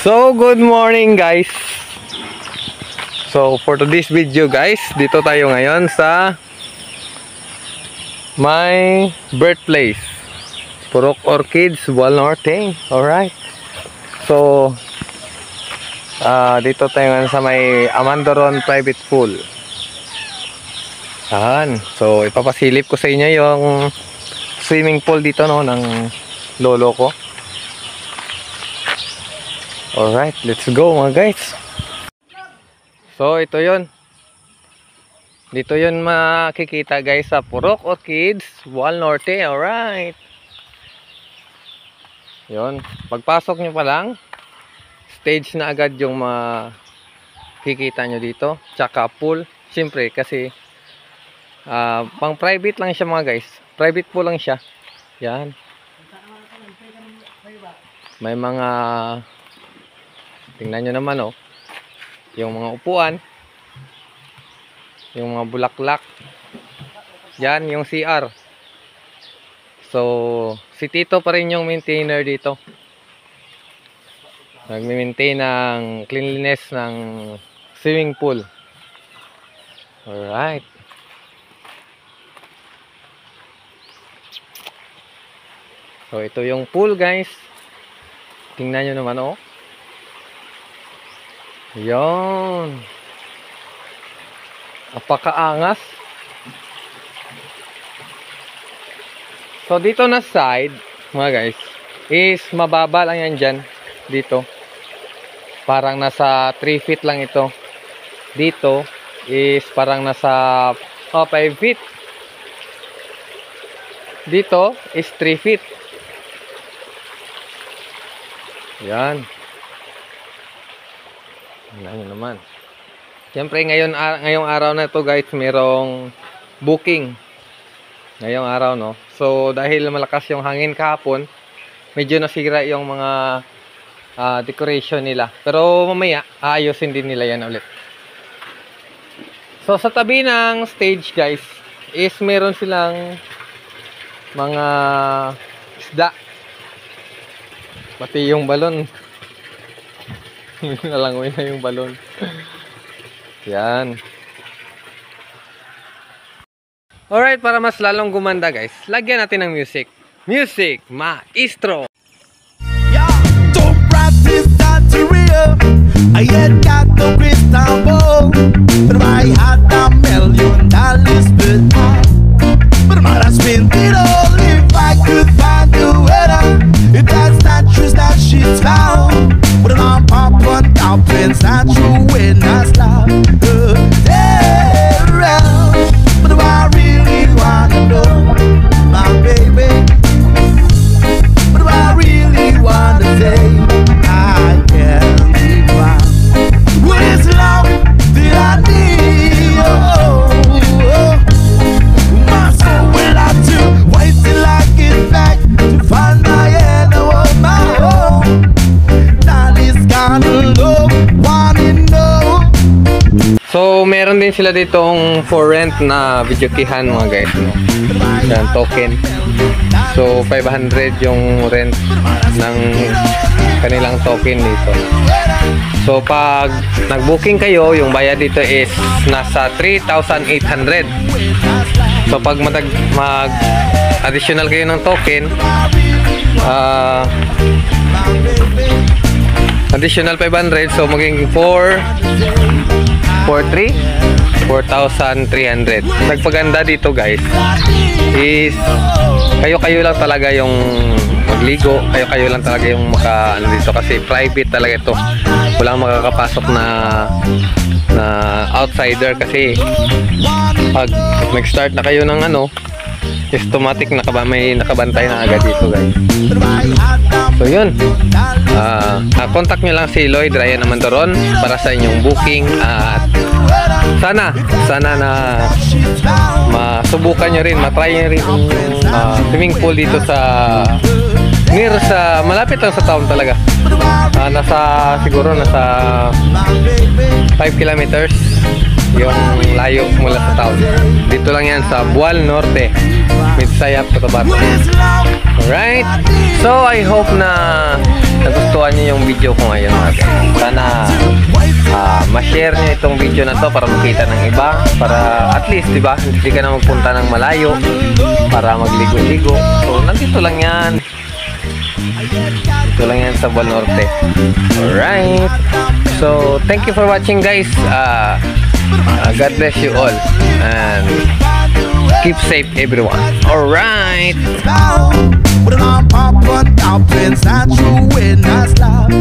So, good morning guys. So, for today's video guys, dito tayo ngayon sa my birthplace, Purok Orchids, Bual Norte. Alright. So, dito tayo ngayon sa may Amandaron Private Pool. Ayan. So, ipapasilip ko sa inyo yung swimming pool dito no, ng lolo ko. Alright, let's go mga guys. So, ito yun. Dito yun makikita guys sa Purok Orchids, Bual Norte. Alright. Yun. Pagpasok nyo pa lang, stage na agad yung makikita nyo dito. Tsaka pool. Siyempre, kasi pang private lang siya mga guys. Private pool lang siya. Yan. May mga, tingnan nyo naman oh, yung mga upuan, yung mga bulaklak. Yan yung CR. So si Tito pa rin yung maintainer dito, nagme-maintain ng cleanliness ng swimming pool. Alright. So ito yung pool guys. Tingnan nyo naman oh. Yon. Apakaangas. So dito na side mga guys is mababa lang yan dyan. Dito parang nasa 3 feet lang ito. Dito is parang nasa 5 feet. Dito is 3 feet. Yan. Tingnan nyo naman. Siyempre ngayong araw na ito guys, merong booking. Ngayong araw no. So dahil malakas yung hangin kahapon, medyo nasira yung mga decoration nila. Pero mamaya aayusin din nila yan ulit. So sa tabi ng stage guys is meron silang mga isda. Pati yung balon. Nalangoy na yung balon. Yan. Alright, para mas lalong gumanda guys, lagyan natin ng music. Music, maestro! Yeah, don't practice that to real. I ain't got no crystal ball, but I had $1 million but I spent it all. If I could find a winner, if that's not true, that shit's found. But I'm popping down, pins not true when I stop. But I really wanna know, my baby. But I really wanna say I can't be found. What is love that I need? My soul when I do, wait till I get back to find my end of my own. That is gonna love, wanna know. So meron din sila ditong for rent na videokihan mga guys no? Yan, token. So 500 yung rent ng kanilang token dito. So pag nag-booking kayo, yung bayad dito is nasa 3,800. So pag mag-additional kayo ng token, additional 500, so maging 4,300. Nagpaganda dito guys is kayo lang talaga yung magligo, kayo lang talaga yung ano dito, kasi private talaga ito. Walang makakapasok na outsider, kasi pag nag-start na kayo ng is automatic may nakabantay na agad dito guys. So yun, contact nyo lang si Lloyd Ryan Amandaron para sa inyong booking, at sana na masubukan nyo rin, matry nyo rin swimming pool dito sa malapit lang sa town talaga. Siguro nasa 5 kilometers yung layo mula sa town. Dito lang yan sa Bual Norte, Midsayap, Cotabato. Alright, so I hope na nagustuhan niyo yung video ko ngayon mga guys. Sana ma-share niyo itong video na to para makita ng iba, para at least diba, hindi ka na magpunta ng malayo para magligo-ligo. So nandito lang yan, dito lang yan sa Bual Norte. Alright, so thank you for watching guys. God bless you all and keep safe everyone. Alright. With an arm pop on top inside you when I slap.